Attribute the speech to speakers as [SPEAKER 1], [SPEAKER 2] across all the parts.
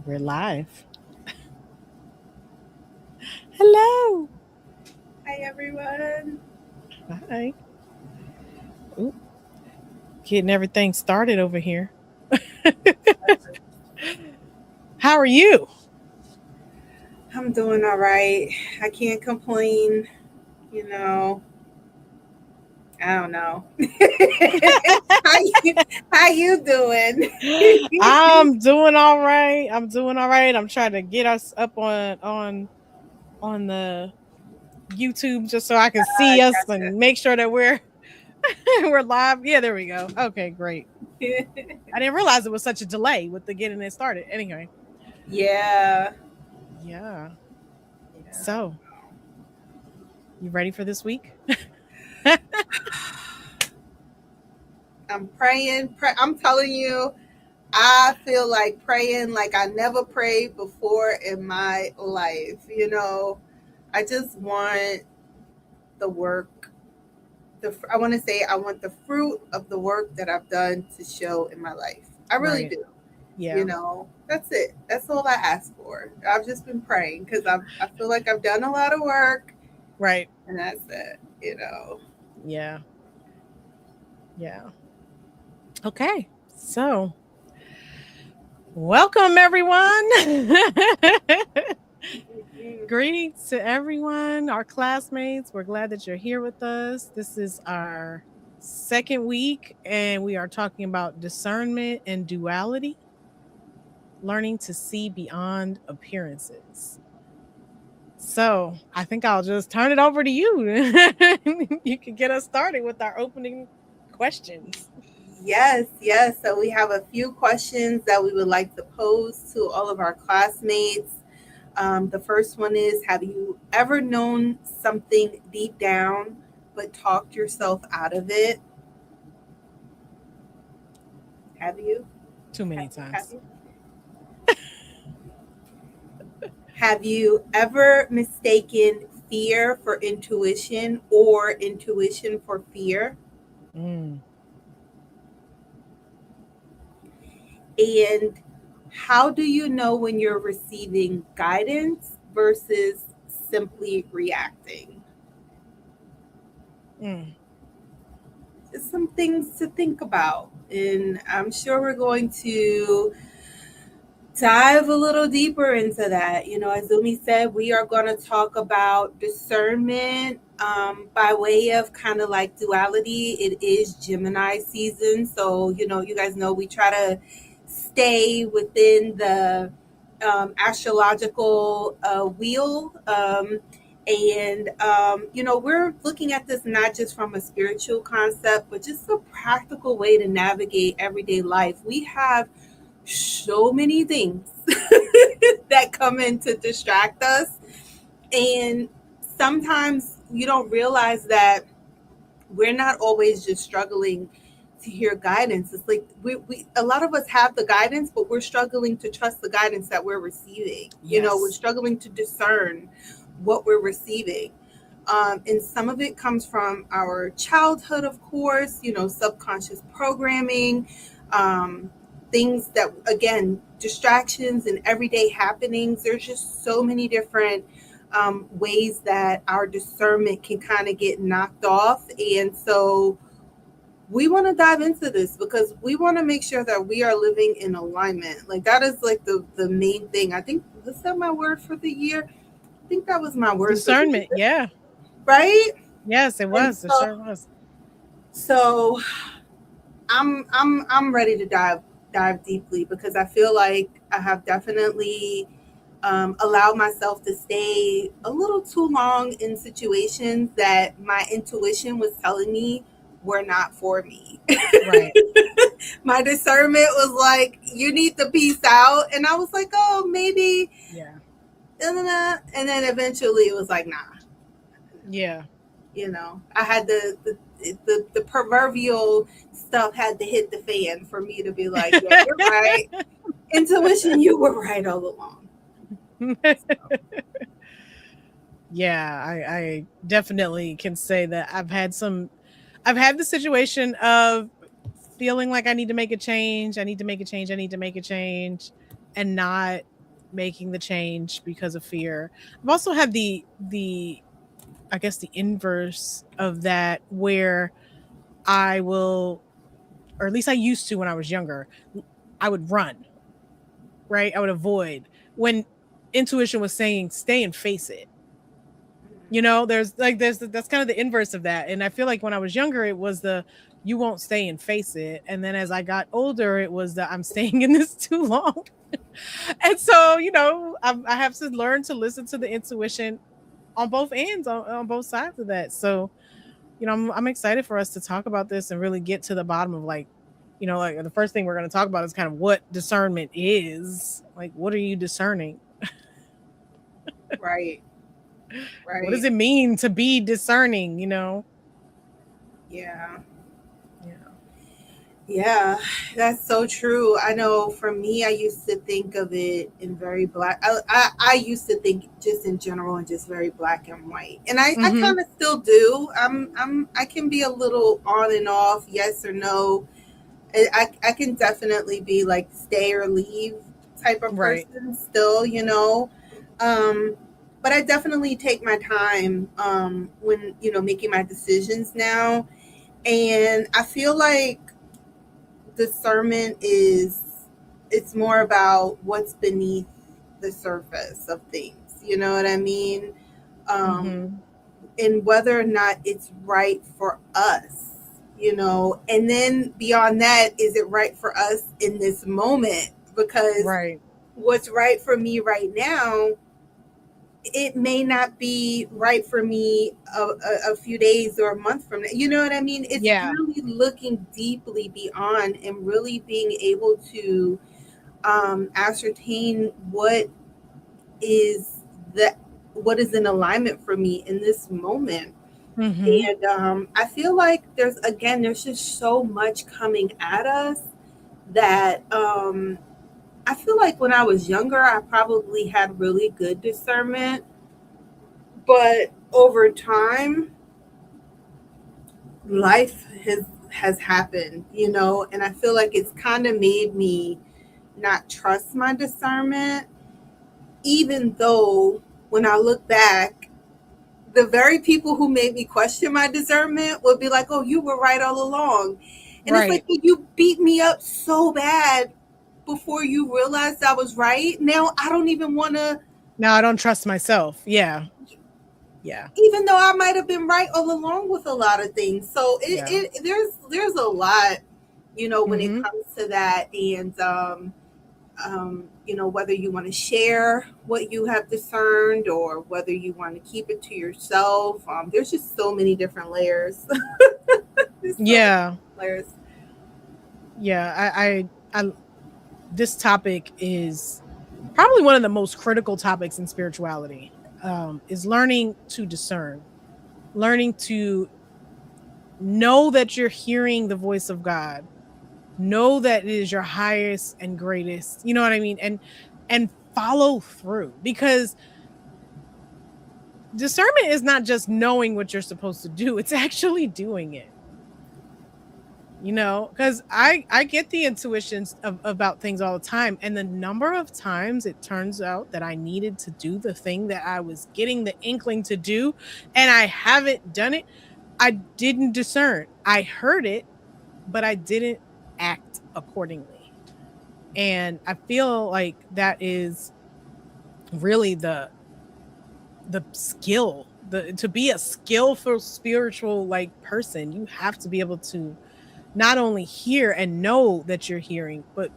[SPEAKER 1] We're live. Hello.
[SPEAKER 2] Hi, everyone.
[SPEAKER 1] Hi. Ooh, getting everything started over here. How are you?
[SPEAKER 2] I'm doing all right. I can't complain. You know, I don't know. how you How you doing?
[SPEAKER 1] I'm doing all right. I'm doing all right. I'm trying to get us up on the YouTube just so I can see us and make sure that we're we're live. Yeah, there we go. Okay, great. I didn't realize it was such a delay with the getting it started. Anyway,
[SPEAKER 2] Yeah.
[SPEAKER 1] yeah.
[SPEAKER 2] Yeah.
[SPEAKER 1] So, you ready for this week?
[SPEAKER 2] I'm praying. I'm telling you, I feel like praying like I never prayed before in my life. I just want the work. I want to say I want the fruit of the work that I've done to show in my life. I really
[SPEAKER 1] Right.
[SPEAKER 2] do.
[SPEAKER 1] Yeah.
[SPEAKER 2] That's it. That's all I ask for. I've just been praying because I feel like I've done a lot of work,
[SPEAKER 1] Right.
[SPEAKER 2] and that's it.
[SPEAKER 1] Yeah. Yeah. Okay. So, welcome everyone.
[SPEAKER 2] Mhm.
[SPEAKER 1] Greetings to everyone, our classmates. We're glad that you're here with us. This is our second week, and we are talking about discernment and duality, learning to see beyond appearances. So, I think I'll just turn it over to you. You can get us started with our opening questions.
[SPEAKER 2] Yes, yes. So we have a few questions that we would like to pose to all of our classmates. The first one is: have you ever known something deep down but talked yourself out of it? Have you?
[SPEAKER 1] Too
[SPEAKER 2] Have
[SPEAKER 1] many
[SPEAKER 2] you? Have
[SPEAKER 1] times.
[SPEAKER 2] you? Have you ever mistaken fear for intuition or intuition for fear?
[SPEAKER 1] Mm.
[SPEAKER 2] And how do you know when you're receiving guidance versus simply reacting?
[SPEAKER 1] Mm.
[SPEAKER 2] Just some things to think about. And I'm sure we're going to dive a little deeper into that. As Umi said, we are going to talk about discernment by way of kind of like duality. It is Gemini season. So, you guys know we try to stay within the astrological wheel. We're looking at this not just from a spiritual concept, but just a practical way to navigate everyday life. We have so many things that come in to distract us. And sometimes you don't realize that we're not always just struggling to hear guidance. It's like we a lot of us have the guidance, but we're struggling to trust the guidance that we're receiving. We're
[SPEAKER 1] Yes.
[SPEAKER 2] struggling to discern what we're receiving. And some of it comes from our childhood, of course, subconscious programming, um, things that, again, distractions and everyday happenings. There's just so many different ways that our discernment can kind of get knocked off. And so we want to dive into this because we want to make sure that we are living in alignment. Like that is like the main thing. I think, was that my word for the year? I think that was my word for the
[SPEAKER 1] Discernment.
[SPEAKER 2] year,
[SPEAKER 1] Yeah.
[SPEAKER 2] right?
[SPEAKER 1] Yes, it
[SPEAKER 2] And
[SPEAKER 1] was. It sure was.
[SPEAKER 2] so I'm ready to dive deeply because I feel like I have definitely allowed myself to stay a little too long in situations that my intuition was telling me were not for me.
[SPEAKER 1] Right.
[SPEAKER 2] My discernment was like, you need to peace out. And I was like, oh, maybe.
[SPEAKER 1] Yeah.
[SPEAKER 2] And then eventually it was like, nah.
[SPEAKER 1] Yeah.
[SPEAKER 2] I had the proverbial stuff had to hit the fan for me to be like, yeah, you're right. Intuition, you were right all along.
[SPEAKER 1] Yeah, I definitely can say that I've had the situation of feeling like I need to make a change, I need to make a change, I need to make a change, and not making the change because of fear. I've also had the I guess the inverse of that, where I will, or at least I used to when I was younger, I would run, right? I would avoid when intuition was saying stay and face it. You know, there's that's kind of the inverse of that. And I feel like when I was younger, it was the you won't stay and face it. And then as I got older, it was the I'm staying in this too long. And so, I have to learn to listen to the intuition on both ends, on both sides of that. So, I'm excited for us to talk about this and really get to the bottom of, like, like the first thing we're going to talk about is kind of what discernment is. Like, what are you discerning?
[SPEAKER 2] Right.
[SPEAKER 1] What does
[SPEAKER 2] Right.
[SPEAKER 1] it mean to be discerning?
[SPEAKER 2] Yeah.
[SPEAKER 1] Yeah.
[SPEAKER 2] Yeah, that's so true. I know for me, I used to think of it in very black. I used to think just in general and just very black and white, and I
[SPEAKER 1] Mm-hmm.
[SPEAKER 2] kind of still do. I can be a little on and off, yes or no. I can definitely be like stay or leave type of
[SPEAKER 1] Right.
[SPEAKER 2] person still, Um, but I definitely take my time when making my decisions now, and I feel like discernment is it's more about what's beneath the surface of things. You know what I mean? Um,
[SPEAKER 1] Mm-hmm.
[SPEAKER 2] and whether or not it's right for us, and then beyond that, is it right for us in this moment? Because
[SPEAKER 1] Right.
[SPEAKER 2] what's right for me right now, it may not be right for me a few days or a month from now. You know what I mean? It's
[SPEAKER 1] Yeah.
[SPEAKER 2] really looking deeply beyond and really being able to ascertain is the what is in alignment for me in this moment.
[SPEAKER 1] Mm-hmm.
[SPEAKER 2] And I feel like there's just so much coming at us that I feel like when I was younger, I probably had really good discernment, but over time, life has happened, and I feel like it's kind of made me not trust my discernment, even though when I look back, the very people who made me question my discernment would be like, "Oh, you were right all along," and it's like,
[SPEAKER 1] Right.
[SPEAKER 2] you beat me up so bad before you realized I was right. Now I don't even want to,
[SPEAKER 1] Now I don't trust myself. Yeah. Yeah.
[SPEAKER 2] even though I might have been right all along with a lot of things. So
[SPEAKER 1] Yeah.
[SPEAKER 2] there's a lot, when it
[SPEAKER 1] Mm-hmm.
[SPEAKER 2] comes to that, and whether you want to share what you have discerned or whether you want to keep it to yourself. There's just so many different layers. There's so many
[SPEAKER 1] Yeah.
[SPEAKER 2] layers.
[SPEAKER 1] Yeah. I this topic is probably one of the most critical topics in spirituality. Is learning to discern, learning to know that you're hearing the voice of God, know that it is your highest and greatest. You know what I mean? And follow through, because discernment is not just knowing what you're supposed to do; it's actually doing it. Because I get the intuitions about things all the time, and the number of times it turns out that I needed to do the thing that I was getting the inkling to do, and I haven't done it. I didn't discern. I heard it, but I didn't act accordingly. And I feel like that is really the skill. The To be a skillful spiritual like person, you have to be able to not only hear and know that you're hearing, but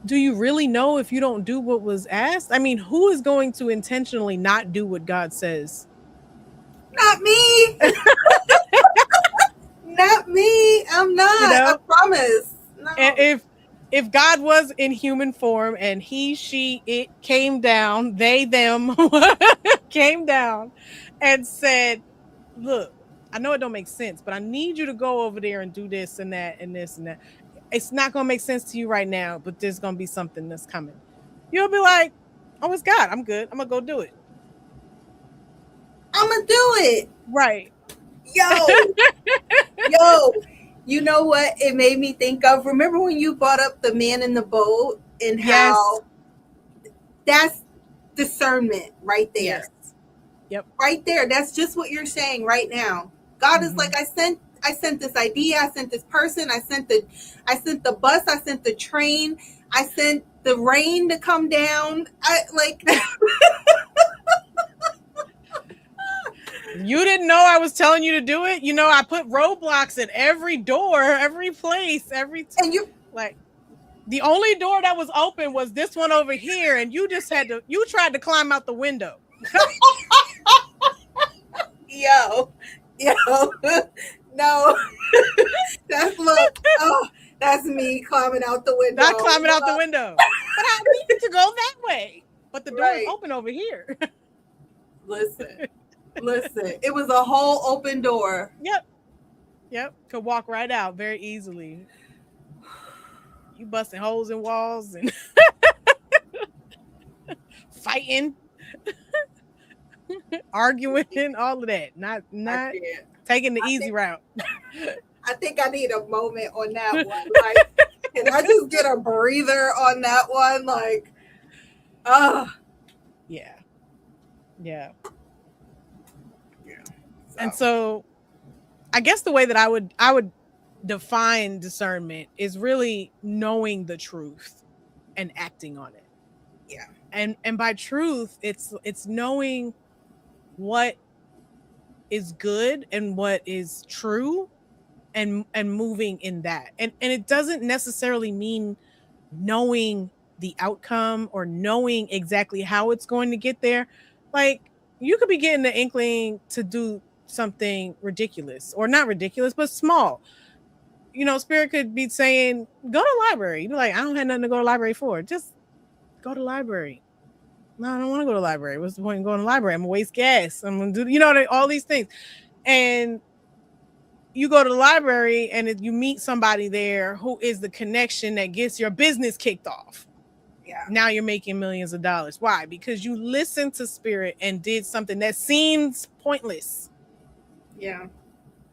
[SPEAKER 1] do you really know if you don't do what was asked? I mean, who is going to intentionally not do what God says?
[SPEAKER 2] Not me. Not me. I'm
[SPEAKER 1] You
[SPEAKER 2] not. I
[SPEAKER 1] know,
[SPEAKER 2] promise.
[SPEAKER 1] and
[SPEAKER 2] No.
[SPEAKER 1] if God was in human form and he, she, it came down, they, them came down and said, "Look, I know it don't make sense, but I need you to go over there and do this and that and this and that. It's not gonna make sense to you right now, but there's gonna be something that's coming." You'll be like, "Oh, it's God. I'm good. I'm gonna go do it."
[SPEAKER 2] I'm gonna do it.
[SPEAKER 1] Right.
[SPEAKER 2] Yo, yo. You know what it made me think of? Remember when you brought up the man in the boat and
[SPEAKER 1] Yes.
[SPEAKER 2] how That's discernment right there.
[SPEAKER 1] Yes. Yep.
[SPEAKER 2] Right there. That's just what you're saying right now. God is like, I sent this idea, I sent this person, I sent the bus, I sent the train, I sent the rain to come down.
[SPEAKER 1] You didn't know I was telling you to do it. You know, I put roadblocks at every door, every place, and
[SPEAKER 2] you
[SPEAKER 1] like the only door that was open was this one over here, and you tried to climb out the window.
[SPEAKER 2] yo, no, that's me climbing out the window.
[SPEAKER 1] Not climbing out the window, but I needed to go that way. But the door is open over here.
[SPEAKER 2] Listen, it was a whole open door.
[SPEAKER 1] Yep, could walk right out very easily. You busting holes in walls and fighting, arguing, all of that. Not taking the easy route.
[SPEAKER 2] I think I need a moment on that one. Like, can I just get a breather on that one? Like,
[SPEAKER 1] yeah. And so I guess the way that I would define discernment is really knowing the truth and acting on it.
[SPEAKER 2] Yeah.
[SPEAKER 1] And by truth, it's knowing what is good and what is true and moving in that. And it doesn't necessarily mean knowing the outcome or knowing exactly how it's going to get there. Like, you could be getting the inkling to do something ridiculous, or not ridiculous, but small. You know, Spirit could be saying, go to the library. You'd be like, I don't have nothing to go to the library for. Just go to the library. No, I don't want to go to the library. What's the point in going to the library? I'm going to waste gas. I'm going to do, all these things. And you go to the library and you meet somebody there who is the connection that gets your business kicked off.
[SPEAKER 2] Yeah.
[SPEAKER 1] Now you're making millions of dollars. Why? Because you listened to Spirit and did something that seems pointless.
[SPEAKER 2] Yeah.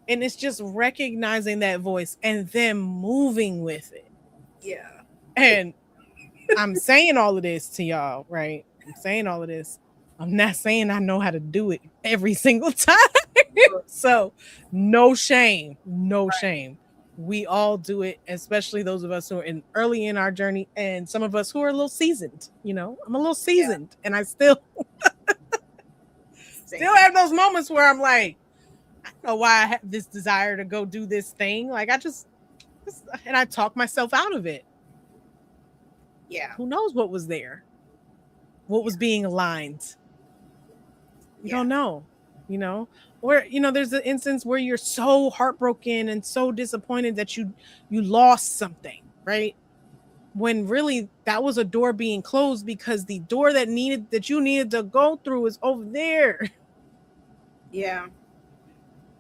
[SPEAKER 1] And it's just recognizing that voice and then moving with it.
[SPEAKER 2] Yeah.
[SPEAKER 1] And I'm saying all of this to y'all, right? I'm saying all of this. I'm not saying I know how to do it every single time. So no shame. We all do it, especially those of us who are early in our journey, and some of us who are a little seasoned. I'm a little seasoned, and I still have those moments where I'm like, I don't know why I have this desire to go do this thing. Like, and I talk myself out of it.
[SPEAKER 2] Yeah.
[SPEAKER 1] Who knows what was there? What was being aligned? You don't know, or, there's an instance where you're so heartbroken and so disappointed that you lost something, right? When really that was a door being closed because the door that you needed to go through is over there.
[SPEAKER 2] Yeah.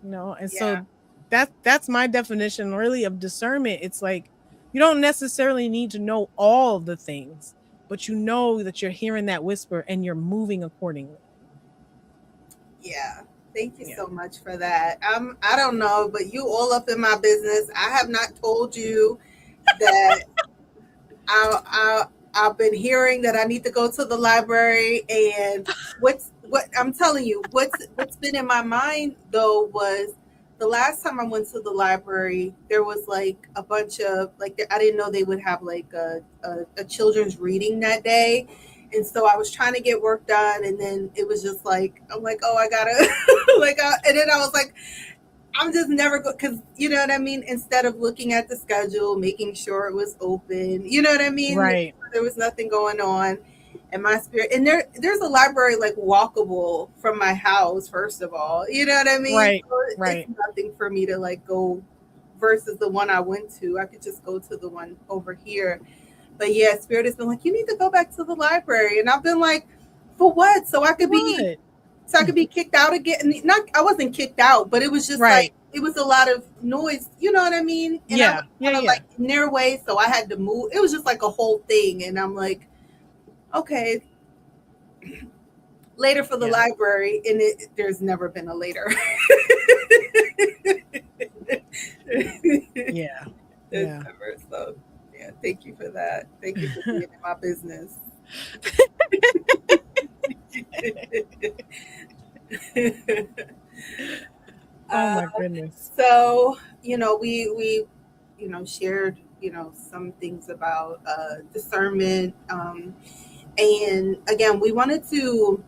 [SPEAKER 1] And so that's my definition really of discernment. It's like, you don't necessarily need to know all the things, but you know that you're hearing that whisper and you're moving accordingly.
[SPEAKER 2] Yeah. Thank you so much for that. I don't know, but you all up in my business. I have not told you that I've been hearing that I need to go to the library, and what I'm telling you, what's been in my mind though was the last time I went to the library, there was like a bunch of I didn't know they would have like a children's reading that day. And so I was trying to get work done, and then it was just like, I'm like, oh, I gotta and then I was like, I'm just never going, because you know what I mean? Instead of looking at the schedule, making sure it was open, you know what I mean?
[SPEAKER 1] Right.
[SPEAKER 2] There was nothing going on. And my spirit, and there's a library like walkable from my house, first of all, you know what I mean?
[SPEAKER 1] Right.
[SPEAKER 2] So
[SPEAKER 1] right.
[SPEAKER 2] It's nothing for me to like go versus the one I went to. I could just go to the one over here. But yeah, Spirit has been like, you need to go back to the library. And I've been like, for what? So I could be kicked out again. I wasn't kicked out, but it was just like, it was a lot of noise. You know what I mean? And I was like in their way. So I had to move. It was just like a whole thing. And I'm like, okay, later for the library. And there's never been a later.
[SPEAKER 1] Never,
[SPEAKER 2] so. Yeah, thank you for that. Thank you for being in my business.
[SPEAKER 1] Oh
[SPEAKER 2] uh,
[SPEAKER 1] my goodness.
[SPEAKER 2] so we shared some things about discernment, and again we wanted to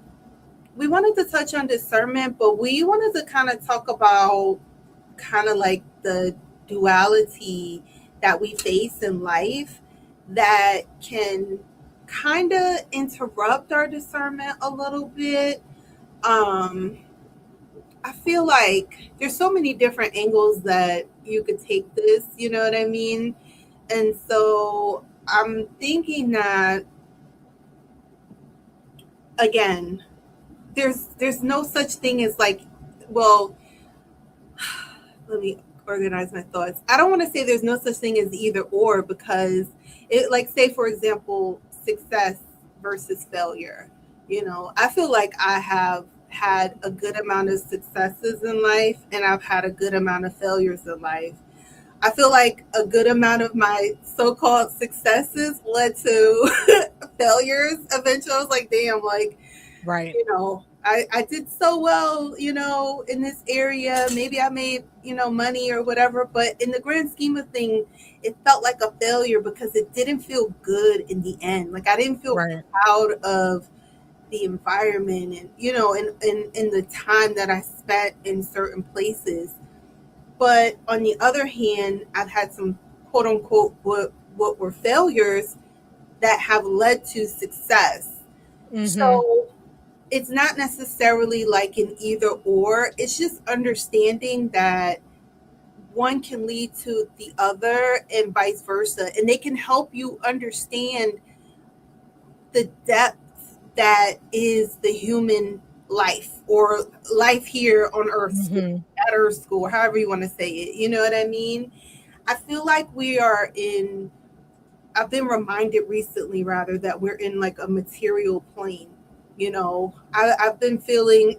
[SPEAKER 2] touch on discernment, but we wanted to kind of talk about kind of like the duality that we face in life that can kind of interrupt our discernment a little bit. um I feel like there's so many different angles that you could take this, you know what I mean? And so I'm thinking that, again, there's no such thing as like, well, let me organize my thoughts. I don't want to say there's no such thing as either or, because it, like, say for example, success versus failure. I feel like I have had a good amount of successes in life and I've had a good amount of failures in life. I feel like a good amount of my so-called successes led to failures eventually. I was like, damn, like,
[SPEAKER 1] Right.
[SPEAKER 2] I did so well, in this area. Maybe I made, money or whatever, but in the grand scheme of things, it felt like a failure because it didn't feel good in the end. Like, I didn't feel
[SPEAKER 1] Right.
[SPEAKER 2] proud of the environment and, in the time that I spent in certain places. But on the other hand, I've had some quote unquote what were failures that have led to success.
[SPEAKER 1] Mm-hmm.
[SPEAKER 2] So it's not necessarily like an either or. It's just understanding that one can lead to the other and vice versa. And they can help you understand the depth that is the human life, or life here on Earth School,
[SPEAKER 1] Mm-hmm.
[SPEAKER 2] at Earth School, however you want to say it. You know what I mean? I feel like I've been reminded recently, rather, that we're in like a material plane. I've been feeling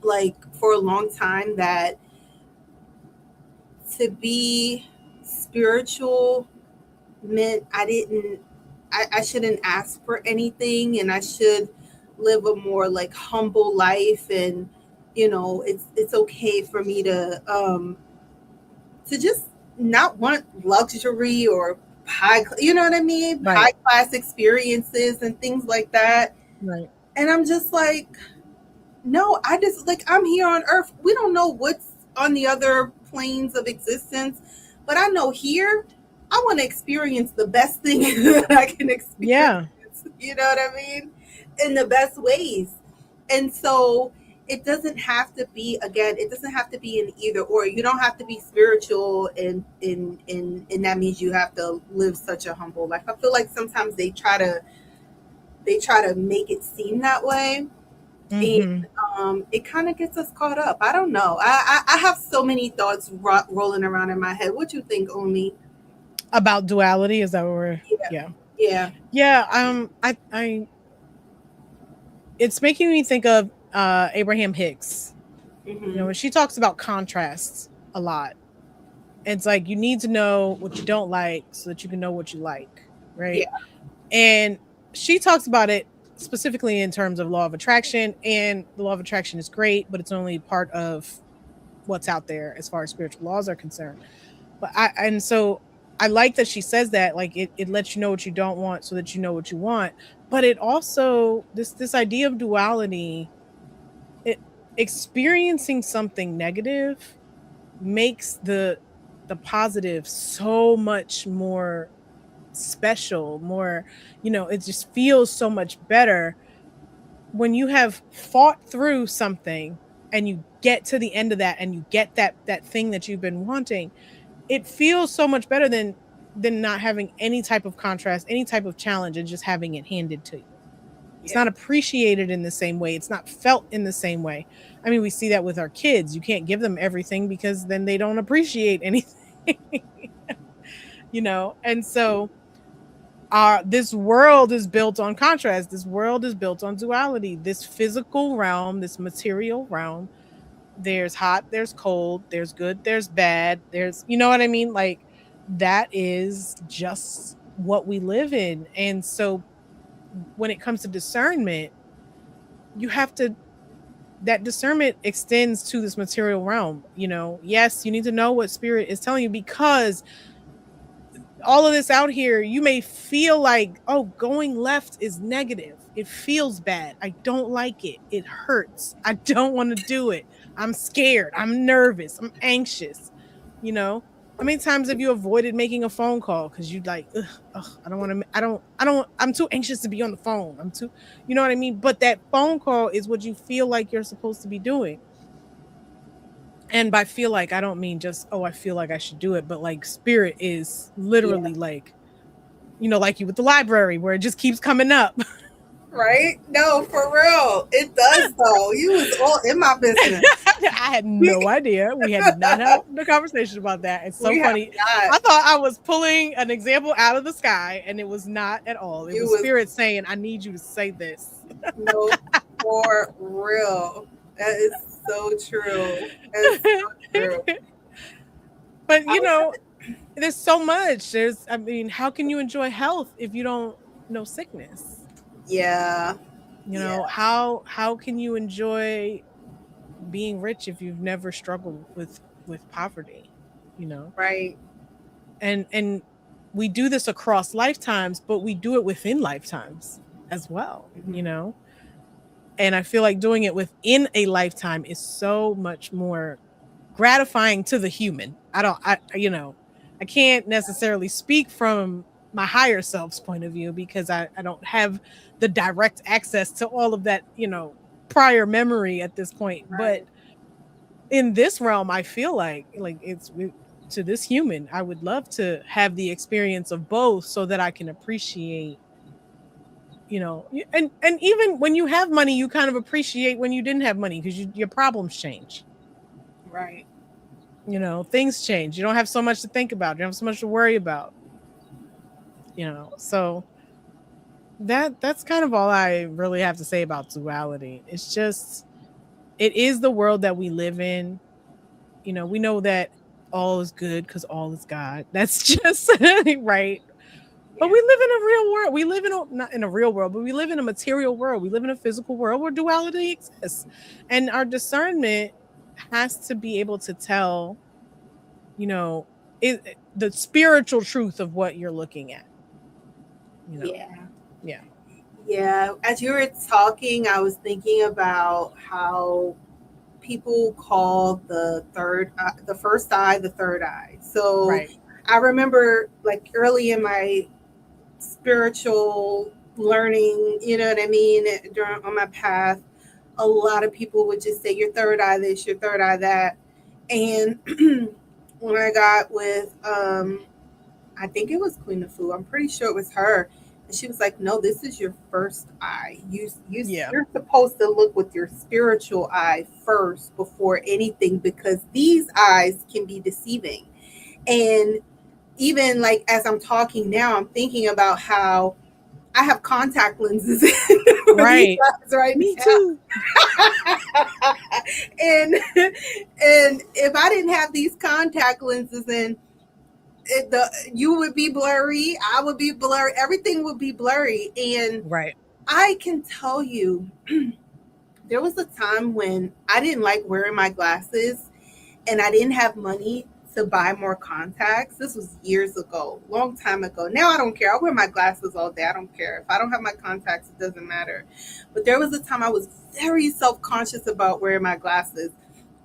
[SPEAKER 2] like for a long time that to be spiritual meant I shouldn't ask for anything, and I should live a more like humble life. And it's okay for me to just not want luxury or what I mean, high
[SPEAKER 1] Right.
[SPEAKER 2] class experiences and things like that.
[SPEAKER 1] Right.
[SPEAKER 2] And I'm just like, no, I just, like, I'm here on Earth. We don't know what's on the other planes of existence, but I know here I want to experience the best thing that I can experience.
[SPEAKER 1] Yeah.
[SPEAKER 2] You know what I mean? In the best ways. And so it doesn't have to be, again, it doesn't have to be an either or. You don't have to be spiritual and that means you have to live such a humble life. I feel like sometimes they try to make it seem that way. And
[SPEAKER 1] Mm-hmm.
[SPEAKER 2] it kind of gets us caught up. I don't know. I have so many thoughts rolling around in my head. What you think, Omi?
[SPEAKER 1] About duality, is that what we're?
[SPEAKER 2] Yeah,
[SPEAKER 1] Yeah.
[SPEAKER 2] yeah.
[SPEAKER 1] Yeah. I it's making me think of Abraham Hicks.
[SPEAKER 2] Hmm.
[SPEAKER 1] When she talks about contrasts a lot, it's like you need to know what you don't like so that you can know what you like, right?
[SPEAKER 2] Yeah,
[SPEAKER 1] And she talks about it specifically in terms of law of attraction, and the law of attraction is great, but it's only part of what's out there as far as spiritual laws are concerned. But I like that she says that, like, it lets you know what you don't want so that you know what you want. But it also, this idea of duality, it experiencing something negative makes the positive so much more special, more, it just feels so much better when you have fought through something and you get to the end of that and you get that thing that you've been wanting. It feels so much better than not having any type of contrast, any type of challenge, and just having it handed to you. It's
[SPEAKER 2] yeah,
[SPEAKER 1] not appreciated in the same way. It's not felt in the same way. I mean, we see that with our kids. You can't give them everything because then they don't appreciate anything, And so this world is built on contrast. This world is built on duality. This physical realm, this material realm, there's hot, there's cold, there's good, there's bad, there's, you know what I mean? Like, that is just what we live in. And so when it comes to discernment, you have to, that discernment extends to this material realm. Yes, you need to know what spirit is telling you, because all of this out here, you may feel like, oh, going left is negative. It feels bad. I don't like it. It hurts. I don't want to do it. I'm scared. I'm nervous. I'm anxious. You know, how many times have you avoided making a phone call because you like, ugh, I don't want to, I'm too anxious to be on the phone. I'm too, you know what I mean? But that phone call is what you feel like you're supposed to be doing. And by feel like, I don't mean just, oh, I feel like I should do it, but like spirit is
[SPEAKER 2] Yeah.
[SPEAKER 1] literally like, like you with the library where it just keeps coming up.
[SPEAKER 2] Right? No, for real. It does though. You was all in my business.
[SPEAKER 1] I had no idea. We had not had the conversation about that. It's so
[SPEAKER 2] We have
[SPEAKER 1] funny.
[SPEAKER 2] not.
[SPEAKER 1] I thought I was pulling an example out of the sky, and it was not at all. It
[SPEAKER 2] You
[SPEAKER 1] was
[SPEAKER 2] was
[SPEAKER 1] spirit saying, I need you to say this.
[SPEAKER 2] no, for real. That is so true. That is so true.
[SPEAKER 1] But
[SPEAKER 2] I was,
[SPEAKER 1] there's so much. How can you enjoy health if you don't know sickness?
[SPEAKER 2] yeah. Yeah.
[SPEAKER 1] How can you enjoy being rich if you've never struggled with poverty? you know
[SPEAKER 2] Right.
[SPEAKER 1] and we do this across lifetimes, but we do it within lifetimes as well.
[SPEAKER 2] Mhm.
[SPEAKER 1] And I feel like doing it within a lifetime is so much more gratifying to the human. I can't necessarily speak from my higher self's point of view, because I don't have the direct access to all of that, prior memory at this point. But
[SPEAKER 2] Right.
[SPEAKER 1] in this realm, I feel like to this human, I would love to have the experience of both so that I can appreciate, and even when you have money, you kind of appreciate when you didn't have money, because your problems change.
[SPEAKER 2] Right.
[SPEAKER 1] Things change. You don't have so much to think about. You don't have so much to worry about. So that's kind of all I really have to say about duality. It's just, it is the world that we live in. We know that all is good because all is God. That's just right. But
[SPEAKER 2] Yeah.
[SPEAKER 1] we live in a real world. We live in not in a real world, but we live in a material world. We live in a physical world where duality exists. And our discernment has to be able to tell, you know, the spiritual truth of what you're looking at. You know,
[SPEAKER 2] Yeah.
[SPEAKER 1] yeah,
[SPEAKER 2] Yeah. As you were talking, I was thinking about how people call the first eye, the third eye. So
[SPEAKER 1] right,
[SPEAKER 2] I remember like early in my spiritual learning, you know what I mean, during on my path, a lot of people would just say your third eye this, your third eye that. And when I got with I think it was Queen of Fu, I'm pretty sure it was her. And she was like, "No, this is your first eye.
[SPEAKER 1] yeah,
[SPEAKER 2] You're supposed to look with your spiritual eye first before anything, because these eyes can be deceiving." And even like as I'm talking now, I'm thinking about how I have contact lenses for these
[SPEAKER 1] right.
[SPEAKER 2] eyes right
[SPEAKER 1] Me
[SPEAKER 2] now.
[SPEAKER 1] too.
[SPEAKER 2] and and if I didn't have these contact lenses, then you would be blurry, I would be blurry, everything would be blurry. And
[SPEAKER 1] Right.
[SPEAKER 2] I can tell you, there was a time when I didn't like wearing my glasses, and I didn't have money to buy more contacts. This was years ago, long time ago. Now I don't care. I wear my glasses all day. I don't care. If I don't have my contacts, it doesn't matter. But there was a time I was very self conscious about wearing my glasses.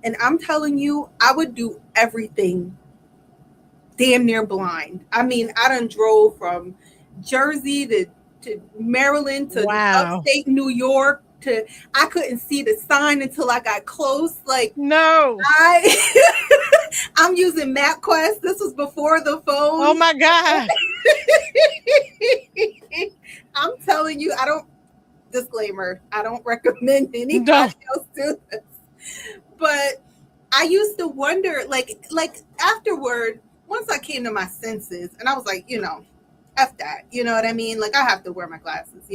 [SPEAKER 2] And I'm telling you, I would do everything damn near blind. I mean, I done drove from Jersey to Maryland to
[SPEAKER 1] Wow.
[SPEAKER 2] upstate New York to, I couldn't see the sign until I got close. Like
[SPEAKER 1] No.
[SPEAKER 2] I'm using MapQuest. This was before the
[SPEAKER 1] Oh
[SPEAKER 2] phone.
[SPEAKER 1] my God.
[SPEAKER 2] I'm telling you, I don't, disclaimer, I don't recommend
[SPEAKER 1] No.
[SPEAKER 2] anybody else do this. But I used to wonder, like afterward, once I came to my senses, and I was like, F that, you know what I mean? Like, I have to wear my glasses.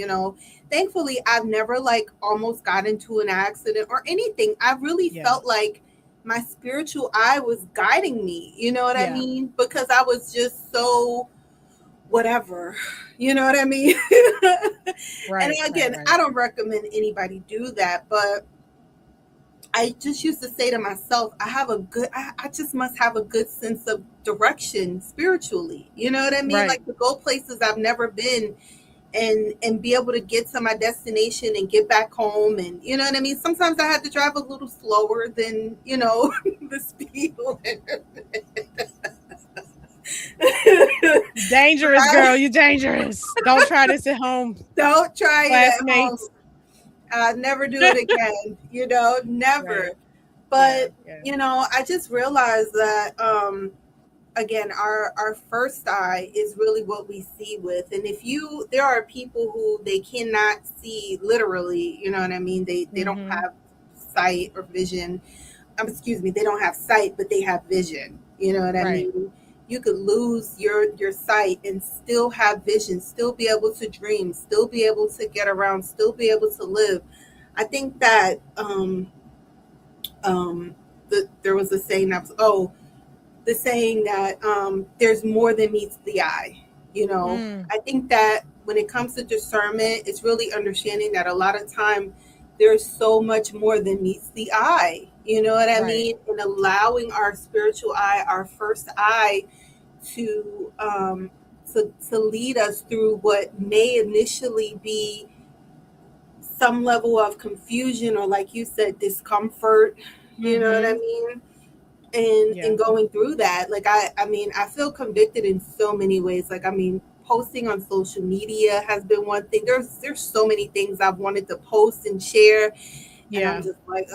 [SPEAKER 2] Thankfully, I've never like almost got into an accident or anything. I really
[SPEAKER 1] Yeah.
[SPEAKER 2] felt like my spiritual eye was guiding me, you know what I
[SPEAKER 1] Yeah.
[SPEAKER 2] mean? Because I was just so whatever. You know what I mean? And
[SPEAKER 1] Right, right,
[SPEAKER 2] again,
[SPEAKER 1] right.
[SPEAKER 2] I don't recommend anybody do that, but I just used to say to myself, I just must have a good sense of direction spiritually. You know what I mean?
[SPEAKER 1] Right.
[SPEAKER 2] Like to go places I've never been and be able to get to my destination and get back home. And you know what I mean? Sometimes I had to drive a little slower than, the speed limit.
[SPEAKER 1] Dangerous, girl. You dangerous. Don't try this at home,
[SPEAKER 2] Don't try it at home.
[SPEAKER 1] classmates.
[SPEAKER 2] I'll never do it again, never.
[SPEAKER 1] Right. Yeah.
[SPEAKER 2] But,
[SPEAKER 1] Yeah.
[SPEAKER 2] I just realized that again, our first eye is really what we see with. And there are people who they cannot see literally, you know what I mean? They don't
[SPEAKER 1] Mm-hmm.
[SPEAKER 2] have sight or vision. Excuse me, they don't have sight, but they have vision. You know what I
[SPEAKER 1] Right.
[SPEAKER 2] mean? You could lose your sight and still have vision, still be able to dream, still be able to get around, still be able to live. I think that um there was a saying that was, the saying that there's more than meets the eye.
[SPEAKER 1] Mm.
[SPEAKER 2] I think that when it comes to discernment, it's really understanding that a lot of time there's so much more than meets the eye. You know what I
[SPEAKER 1] Right.
[SPEAKER 2] mean? And allowing our spiritual eye, our first eye, to lead us through what may initially be some level of confusion or, like you said, discomfort. You know what I
[SPEAKER 1] Mm-hmm.
[SPEAKER 2] mean? and
[SPEAKER 1] Yeah.
[SPEAKER 2] and going through that, like I mean I feel convicted in so many ways. Like, I mean, posting on social media has been one thing. There's so many things I've wanted to post and share, and I'm
[SPEAKER 1] Yeah.
[SPEAKER 2] just like,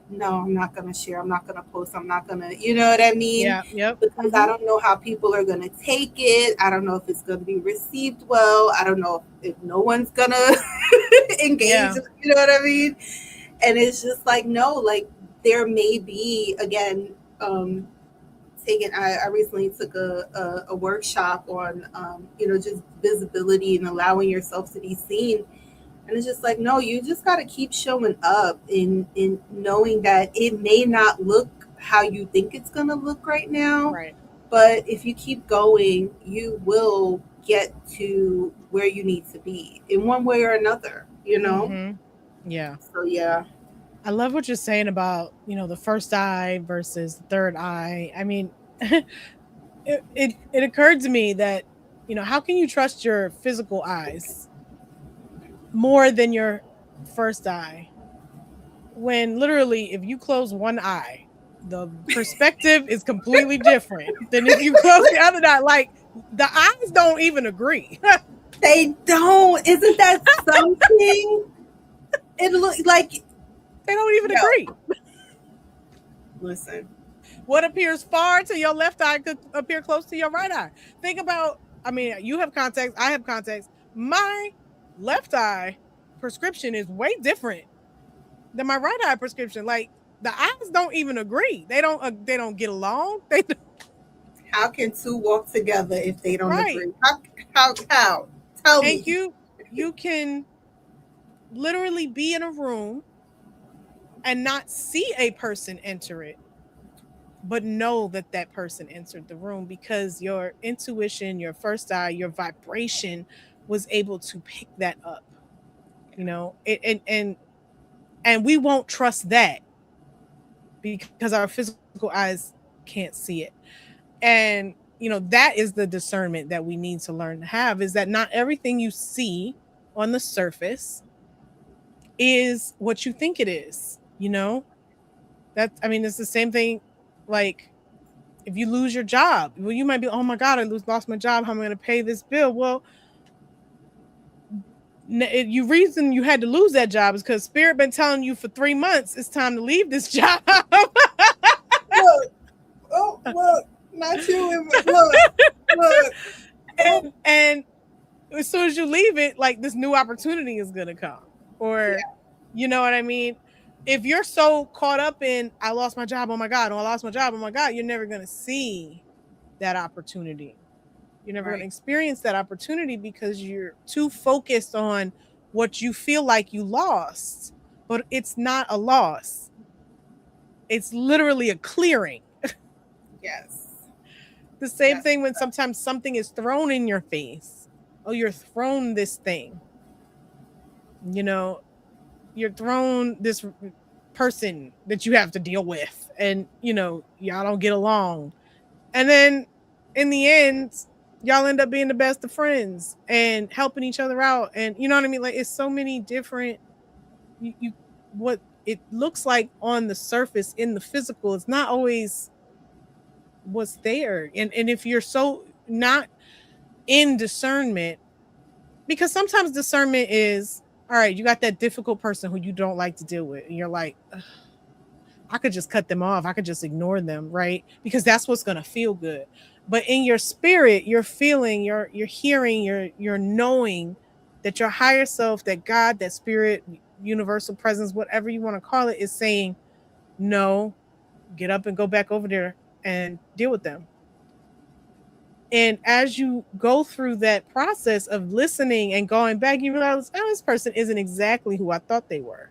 [SPEAKER 2] no, I'm not gonna share, I'm not gonna post, I'm not gonna, you know what I mean?
[SPEAKER 1] Yeah. Yep.
[SPEAKER 2] Because I
[SPEAKER 1] Mm-hmm.
[SPEAKER 2] don't know how people are gonna take it. I don't know if it's gonna be received well. I don't know if no one's gonna engage,
[SPEAKER 1] Yeah.
[SPEAKER 2] you know what I mean? And it's just like, no, like there may be, again, I recently took a workshop on just visibility and allowing yourself to be seen. And it's just like, no, you just got to keep showing up in knowing that it may not look how you think it's going to look right now,
[SPEAKER 1] Right.
[SPEAKER 2] but if you keep going, you will get to where you need to be in one way or another.
[SPEAKER 1] Mm-hmm. Yeah.
[SPEAKER 2] So yeah.
[SPEAKER 1] I love what you're saying about, the first eye versus the third eye. I mean, it occurred to me that, how can you trust your physical eyes more than your first eye when literally if you close one eye, the perspective is completely different than if you close the other eye. Like the eyes don't even agree.
[SPEAKER 2] They don't. Isn't that something? It looks like,
[SPEAKER 1] They don't even
[SPEAKER 2] yo,
[SPEAKER 1] agree.
[SPEAKER 2] listen.
[SPEAKER 1] What appears far to your left eye could appear close to your right eye. Think about, I mean, you have contacts, I have contacts. My left eye prescription is way different than my right eye prescription. Like the eyes don't even agree. They don't get along. They
[SPEAKER 2] How can two walk together if they don't
[SPEAKER 1] right.
[SPEAKER 2] agree? How? Tell
[SPEAKER 1] And
[SPEAKER 2] me.
[SPEAKER 1] you can literally be in a room and not see a person enter it, but know that that person entered the room because your intuition, your first eye, your vibration was able to pick that up. And we won't trust that because our physical eyes can't see it. And that is the discernment that we need to learn to have, is that not everything you see on the surface is what you think it is. That's, I mean, it's the same thing. Like if you lose your job, well, you might be, oh my God, lost my job, how am I going to pay this bill? Well, you reason you had to lose that job is because spirit been telling you for 3 months it's time to leave this job.
[SPEAKER 2] Look. Oh, look. Not you. Look. Look. Oh,
[SPEAKER 1] and as soon as you leave it, like this new opportunity is gonna come. Or
[SPEAKER 2] yeah.
[SPEAKER 1] you know what I mean? If you're so caught up in I lost my job, oh my God, oh I lost my job, oh my God, you're never gonna see that opportunity. You're never gonna
[SPEAKER 2] Right.
[SPEAKER 1] experience that opportunity because you're too focused on what you feel like you lost. But it's not a loss. It's literally a clearing.
[SPEAKER 2] Yes.
[SPEAKER 1] The same
[SPEAKER 2] That's
[SPEAKER 1] thing when sometimes something is thrown in your face. Oh, you're thrown this thing. You know, you're thrown this person that you have to deal with, and y'all don't get along. And then in the end, y'all end up being the best of friends and helping each other out. And you know what I mean? Like, it's so many different you what it looks like on the surface in the physical, it's not always what's there. And if you're so not in discernment, because sometimes discernment is, all right, you got that difficult person who you don't like to deal with, and you're like, "Ugh, I could just cut them off. I could just ignore them, right? Because that's what's going to feel good." But in your spirit, you're feeling, you're hearing, you're knowing that your higher self, that God, that spirit, universal presence, whatever you want to call it, is saying, "No, get up and go back over there and deal with them." And as you go through that process of listening and going back, you realize, oh, this person isn't exactly who I thought they were.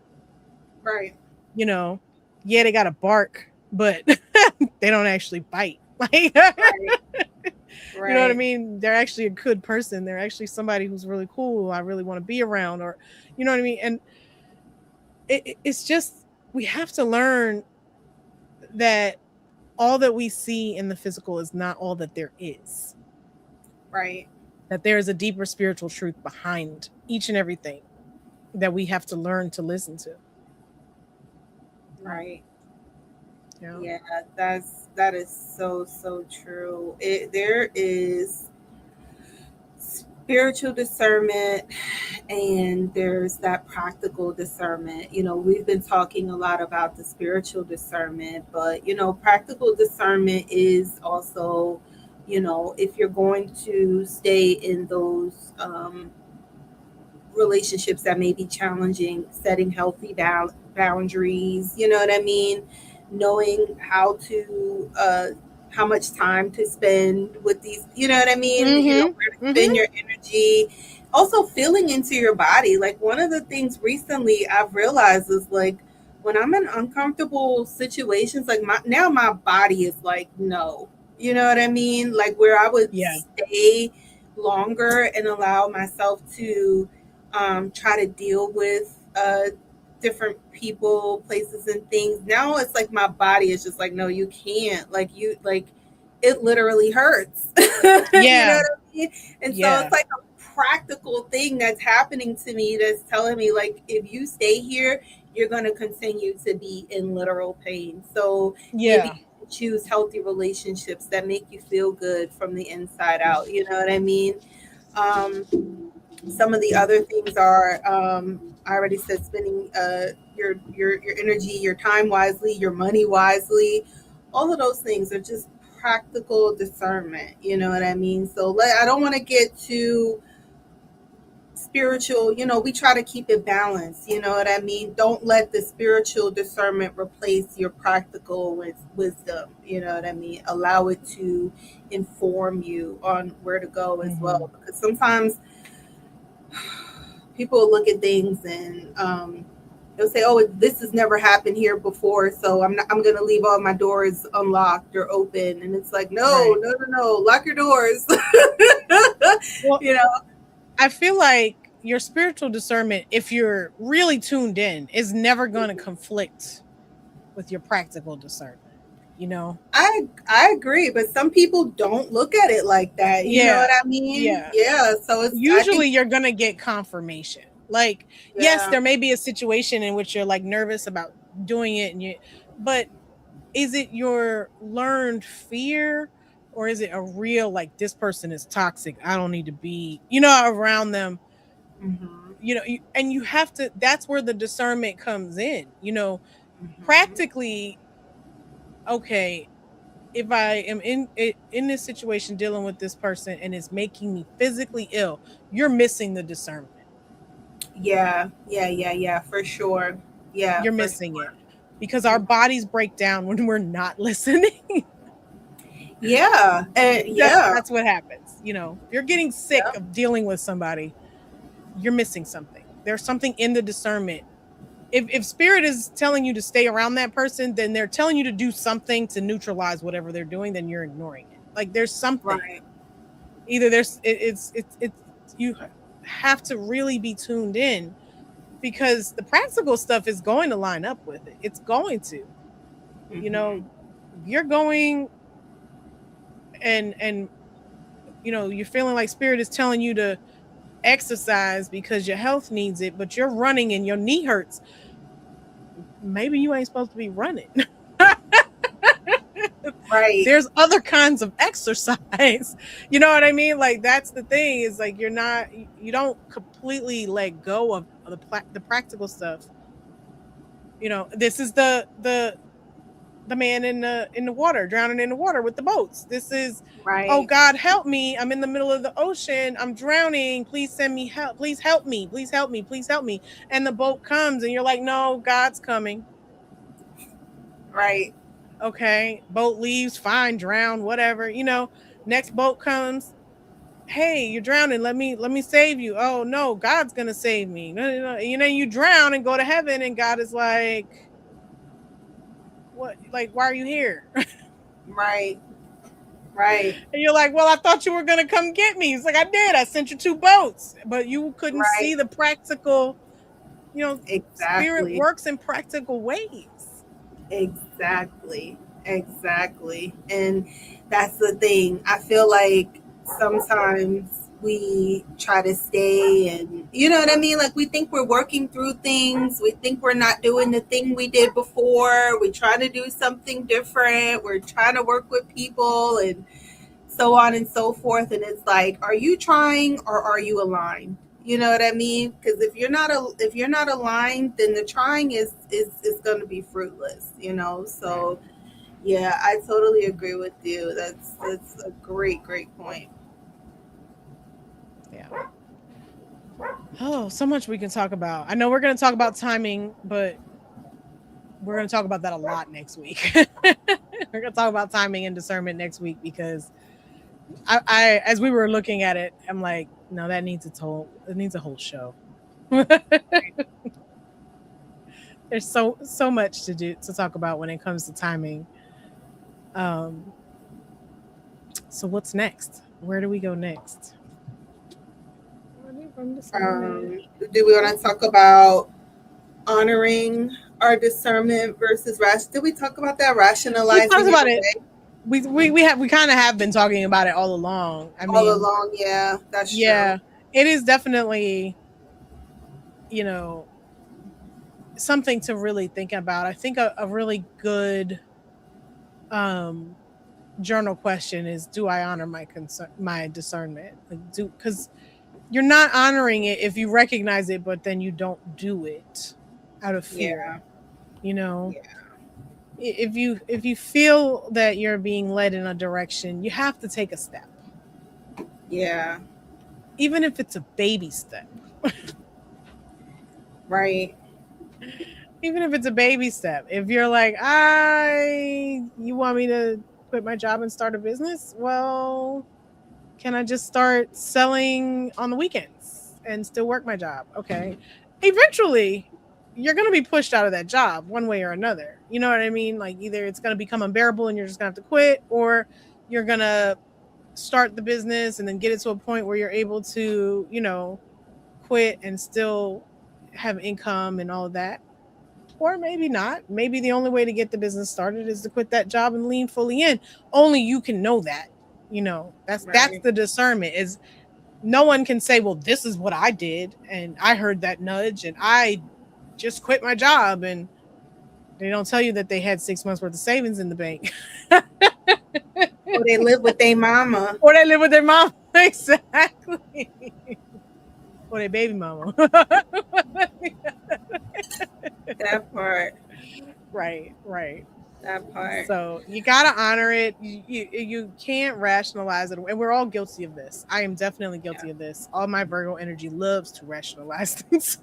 [SPEAKER 2] right.
[SPEAKER 1] You know, yeah, they got a bark, but they don't actually bite. Like, you
[SPEAKER 2] Right.
[SPEAKER 1] know what I
[SPEAKER 2] Right.
[SPEAKER 1] mean? They're actually a good person. They're actually somebody who's really cool. I really want to be around, or you know what I mean? And it's just, we have to learn that all that we see in the physical is not all that there is.
[SPEAKER 2] Right.
[SPEAKER 1] That there is a deeper spiritual truth behind each and everything that we have to learn to listen to.
[SPEAKER 2] Right.
[SPEAKER 1] Yeah.
[SPEAKER 2] Yeah, that is so true. There is spiritual discernment and there's that practical discernment. We've been talking a lot about the spiritual discernment, but practical discernment is also, if you're going to stay in those relationships that may be challenging, setting healthy boundaries, you know what I mean? Knowing how much time to spend with these, you know what I mean?
[SPEAKER 1] Mm-hmm.
[SPEAKER 2] Where to
[SPEAKER 1] Mm-hmm.
[SPEAKER 2] spend your energy. Also, feeling into your body. Like, one of the things recently I've realized is like, when I'm in uncomfortable situations, like my body is like, no, you know what I mean? Like, where I would
[SPEAKER 1] Yeah.
[SPEAKER 2] stay longer and allow myself to try to deal with different people, places, and things. Now it's like my body is just like, no, you can't. Like it literally hurts. You know
[SPEAKER 1] Yeah.
[SPEAKER 2] what I mean? And so
[SPEAKER 1] Yeah.
[SPEAKER 2] it's like a practical thing that's happening to me that's telling me, like, if you stay here, you're going to continue to be in literal pain. So maybe
[SPEAKER 1] Yeah.
[SPEAKER 2] you choose healthy relationships that make you feel good from the inside out. You know what I mean? Um, some of the other things are, I already said, spending your energy, your time wisely, your money wisely. All of those things are just practical discernment. You know what I mean? So I don't want to get too spiritual. We try to keep it balanced. You know what I mean? Don't let the spiritual discernment replace your practical with wisdom. You know what I mean? Allow it to inform you on where to go as
[SPEAKER 1] Mm-hmm.
[SPEAKER 2] well, because sometimes people look at things and they'll say, "Oh, this has never happened here before, so I'm going to leave all my doors unlocked or open." And it's like, no,
[SPEAKER 1] Right.
[SPEAKER 2] no, no, no, lock your doors.
[SPEAKER 1] Well,
[SPEAKER 2] you know,
[SPEAKER 1] I feel like your spiritual discernment, if you're really tuned in, is never going to conflict with your practical discernment. You know?
[SPEAKER 2] I agree, but some people don't look at it like that. You know
[SPEAKER 1] Yeah.
[SPEAKER 2] what I mean?
[SPEAKER 1] Yeah.
[SPEAKER 2] Yeah. So I
[SPEAKER 1] Usually
[SPEAKER 2] think,
[SPEAKER 1] you're going to get confirmation. Like, yes,
[SPEAKER 2] yeah.
[SPEAKER 1] there may be a situation in which you're like nervous about doing it, but is it your learned fear, or is it a real, like, this person is toxic, I don't need to be around them?
[SPEAKER 2] Hmm.
[SPEAKER 1] And you have to, that's where the discernment comes in,
[SPEAKER 2] Hmm.
[SPEAKER 1] practically. Okay, if I am in this situation dealing with this person and it's making me physically ill, you're missing the discernment.
[SPEAKER 2] Yeah, yeah, yeah, yeah, for sure. Yeah,
[SPEAKER 1] You're
[SPEAKER 2] for
[SPEAKER 1] missing it,
[SPEAKER 2] sure.
[SPEAKER 1] because our bodies break down when we're not listening.
[SPEAKER 2] Yeah, and yeah,
[SPEAKER 1] That's what happens. If you're getting sick
[SPEAKER 2] yeah.
[SPEAKER 1] of dealing with somebody, you're missing something. There's something in the discernment. If spirit is telling you to stay around that person, then they're telling you to do something to neutralize whatever they're doing, then you're ignoring it. Like there's something.
[SPEAKER 2] Right.
[SPEAKER 1] Either it's you have to really be tuned in, because the practical stuff is going to line up with it. It's going to, you
[SPEAKER 2] Mm-hmm.
[SPEAKER 1] know, you're going and you're feeling like spirit is telling you to exercise because your health needs it, but you're running and your knee hurts. Maybe you ain't supposed to be running.
[SPEAKER 2] Right.
[SPEAKER 1] There's other kinds of exercise. You know what I mean? Like that's the thing, is like you don't completely let go of the practical stuff. This is the man in the water, drowning in the water with the boats. This is, oh
[SPEAKER 2] Right.
[SPEAKER 1] God, help me. I'm in the middle of the ocean. I'm drowning. Please send me help. Please help me. Please help me. Please help me. And the boat comes and you're like, no, God's coming.
[SPEAKER 2] Right.
[SPEAKER 1] Okay. Boat leaves, fine, drown, whatever. Next boat comes. Hey, you're drowning. Let me save you. Oh no, God's gonna save me. No, no, no. You drown and go to heaven, and God is like, what? Like, why are you here?
[SPEAKER 2] Right. Right.
[SPEAKER 1] And you're like, well, I thought you were going to come get me. It's like, I did. I sent you 2 boats, but you couldn't see
[SPEAKER 2] Right.
[SPEAKER 1] the practical, spirit
[SPEAKER 2] Exactly.
[SPEAKER 1] works in practical ways.
[SPEAKER 2] Exactly. Exactly. And that's the thing. I feel like sometimes we try to stay and you know what I mean? Like we think we're working through things. We think we're not doing the thing we did before. We try to do something different. We're trying to work with people and so on and so forth. And it's like, are you trying or are you aligned? You know what I mean? Because if you're not aligned, then the trying is going to be fruitless.
[SPEAKER 1] Right.
[SPEAKER 2] So yeah, I totally agree with you. That's a great point.
[SPEAKER 1] Yeah. Oh, so much we can talk about. I know we're going to talk about timing, but we're going to talk about that a lot next week. We're going to talk about timing and discernment next week, because as we were looking at it, I'm like, no, it needs a whole show. There's so much to talk about when it comes to timing. Um, so what's next? Where do we go next? Running from discernment.
[SPEAKER 2] Do we want to talk about honoring our discernment versus rational? Did we talk about that
[SPEAKER 1] We talked
[SPEAKER 2] rationalizing it
[SPEAKER 1] about it.
[SPEAKER 2] away
[SPEAKER 1] We kind of have been talking about it all along. I
[SPEAKER 2] all
[SPEAKER 1] mean,
[SPEAKER 2] along? Yeah, that's true.
[SPEAKER 1] yeah, it is definitely, you know something to really think about. I think a really good um journal question is, do I honor my discernment? Like, because you're not honoring it if you recognize it, but then you don't do it out of
[SPEAKER 2] Yeah,
[SPEAKER 1] fear. You know,
[SPEAKER 2] yeah,
[SPEAKER 1] if you feel that you're being led in a direction, you have to take a step,
[SPEAKER 2] yeah.
[SPEAKER 1] even if it's a baby step.
[SPEAKER 2] Right.
[SPEAKER 1] Even if it's a baby step. If you're like, you want me to quit my job and start a business? Well, can I just start selling on the weekends and still work my job? Okay. Eventually, you're going to be pushed out of that job one way or another. You know what I mean? Like either it's going to become unbearable and you're just going to have to quit, or you're going to start the business and then get it to a point where you're able to, quit and still have income and all of that. Or maybe not. Maybe the only way to get the business started is to quit that job and lean fully in. Only you can know that. That's
[SPEAKER 2] Right.
[SPEAKER 1] the discernment. Is no one can say, well, this is what I did and I heard that nudge and I just quit my job, and they don't tell you that they had 6 months worth of savings in the bank.
[SPEAKER 2] Or they live with their mama.
[SPEAKER 1] Or they live with their mom. Exactly. Or their baby mama.
[SPEAKER 2] That part.
[SPEAKER 1] Right.
[SPEAKER 2] That part.
[SPEAKER 1] So you gotta honor it. You can't rationalize it, and we're all guilty of this. I am definitely
[SPEAKER 2] Yeah.
[SPEAKER 1] guilty of this. All my Virgo energy loves to rationalize things.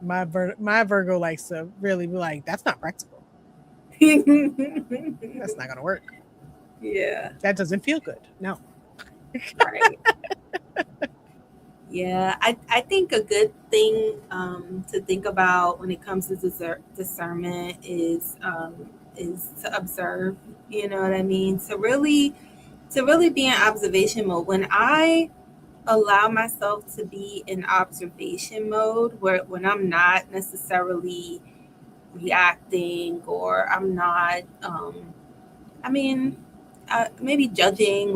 [SPEAKER 1] My Virgo likes to really be like, "That's not practical. That's not gonna work.
[SPEAKER 2] Yeah.
[SPEAKER 1] That doesn't feel good." No.
[SPEAKER 2] Right. Yeah, I think a good thing to think about when it comes to discernment is to observe. You know what I mean? To really be in observation mode. When I allow myself to be in observation mode, where when I'm not necessarily reacting, or I'm not, I mean, maybe judging,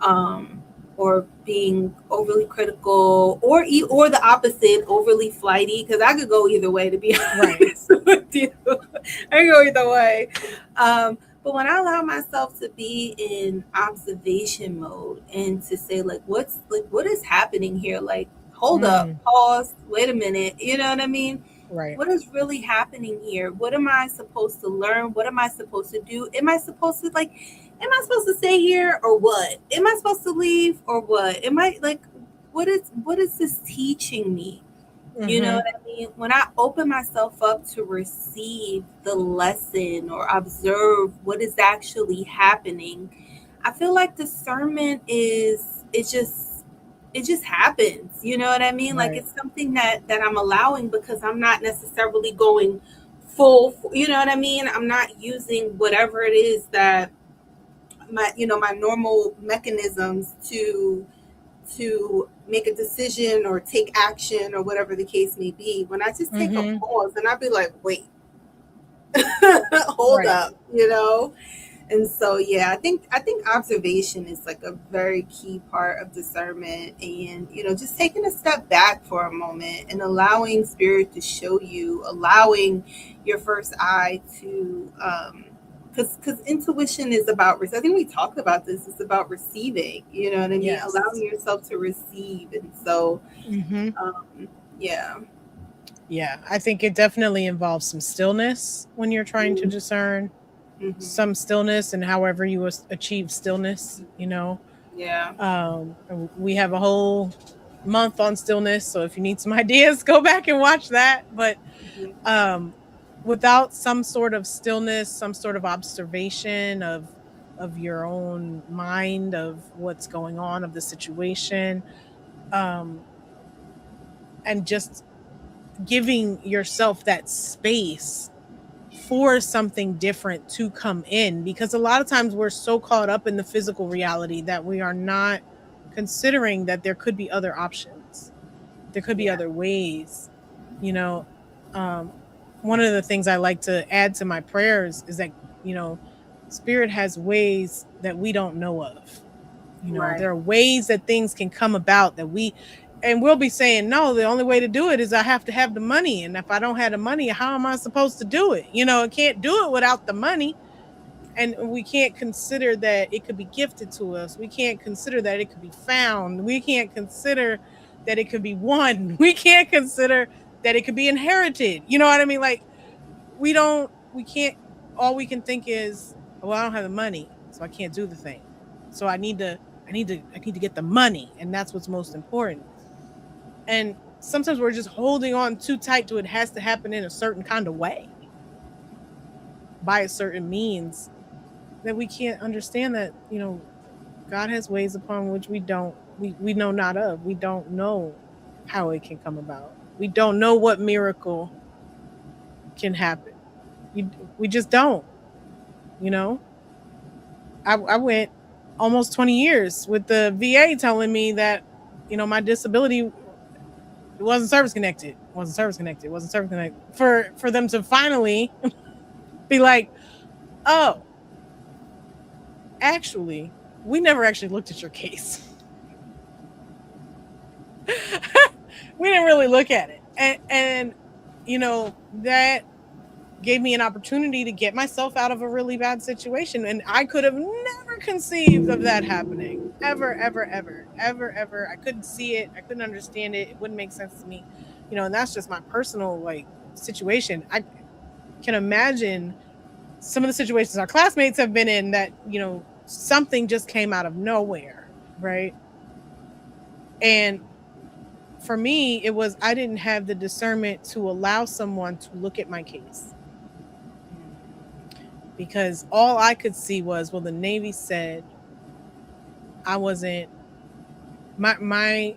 [SPEAKER 2] um, or being overly critical, or the opposite, overly flighty. Because I could go either way, to be
[SPEAKER 1] Right.
[SPEAKER 2] honest with you. I could go either way. But when I allow myself to be in observation mode and to say, like, what is happening here? Like, hold up,
[SPEAKER 1] Mm,
[SPEAKER 2] pause, wait a minute. You know what I mean?
[SPEAKER 1] right.
[SPEAKER 2] What is really happening here? What am I supposed to learn? What am I supposed to do? Am I supposed to stay here, or what? Am I supposed to leave, or what? Am I like, what is this teaching me? You know
[SPEAKER 1] Mm-hmm.
[SPEAKER 2] what I mean? When I open myself up to receive the lesson or observe what is actually happening, I feel like discernment is it just happens. You know what I mean? Like,
[SPEAKER 1] Right.
[SPEAKER 2] it's something that I'm allowing, because I'm not necessarily going full, you know what I mean? I'm not using whatever it is that my normal mechanisms to make a decision or take action, or whatever the case may be. When I just take a
[SPEAKER 1] Mm-hmm.
[SPEAKER 2] pause and I'd be like, wait, hold
[SPEAKER 1] Right.
[SPEAKER 2] up, you know? And so, yeah, I think observation is like a very key part of discernment, and just taking a step back for a moment and allowing spirit to show you, allowing your first eye to because intuition is about, I think we talked about this, it's about receiving, you know what I mean, allowing
[SPEAKER 1] Yes.
[SPEAKER 2] yourself to receive. And so,
[SPEAKER 1] Mm-hmm.
[SPEAKER 2] yeah.
[SPEAKER 1] Yeah. I think it definitely involves some stillness when you're trying to discern,
[SPEAKER 2] Mm-hmm.
[SPEAKER 1] some stillness, and however you achieve stillness, you know.
[SPEAKER 2] Yeah.
[SPEAKER 1] We have a whole month on stillness, so if you need some ideas, go back and watch that. But
[SPEAKER 2] Mhm.
[SPEAKER 1] um without some sort of stillness, some sort of observation of your own mind, of what's going on, of the situation, um and just giving yourself that space for something different to come in, because a lot of times we're so caught up in the physical reality that we are not considering that there could be other options, there could be
[SPEAKER 2] Yeah.
[SPEAKER 1] other ways, you know. um One of the things I like to add to my prayers is that, you know, spirit has ways that we don't know of. You know,
[SPEAKER 2] Right.
[SPEAKER 1] there are ways that things can come about that and we'll be saying, no, the only way to do it is I have to have the money. And if I don't have the money, how am I supposed to do it? You know, I can't do it without the money. And we can't consider that it could be gifted to us. We can't consider that it could be found. We can't consider that it could be won. We can't consider that it could be inherited. You know what I mean? Like, we can't, all we can think is, well, I don't have the money, so I can't do the thing. So I need to get the money, and that's what's most important. And sometimes we're just holding on too tight to it has to happen in a certain kind of way, by a certain means, that we can't understand that, you know, God has ways upon which we know not of. We don't know how it can come about. We don't know what miracle can happen. We we just don't, you know. I went almost 20 years with the VA telling me that, you know, my disability wasn't service connected, wasn't service connected, wasn't service connected. For them to finally be like, "Oh, actually, we never actually looked at your case. We didn't really look at it." And you know, that gave me an opportunity to get myself out of a really bad situation, and I could have never conceived of that happening. Ever, ever, ever, ever, ever. I couldn't see it. I couldn't understand it. It wouldn't make sense to me. You know, and that's just my personal like situation. I can imagine some of the situations our classmates have been in that, you know, something just came out of nowhere, right? And for me, it was I didn't have the discernment to allow someone to look at my case, because all I could see was, well, the Navy said I wasn't, my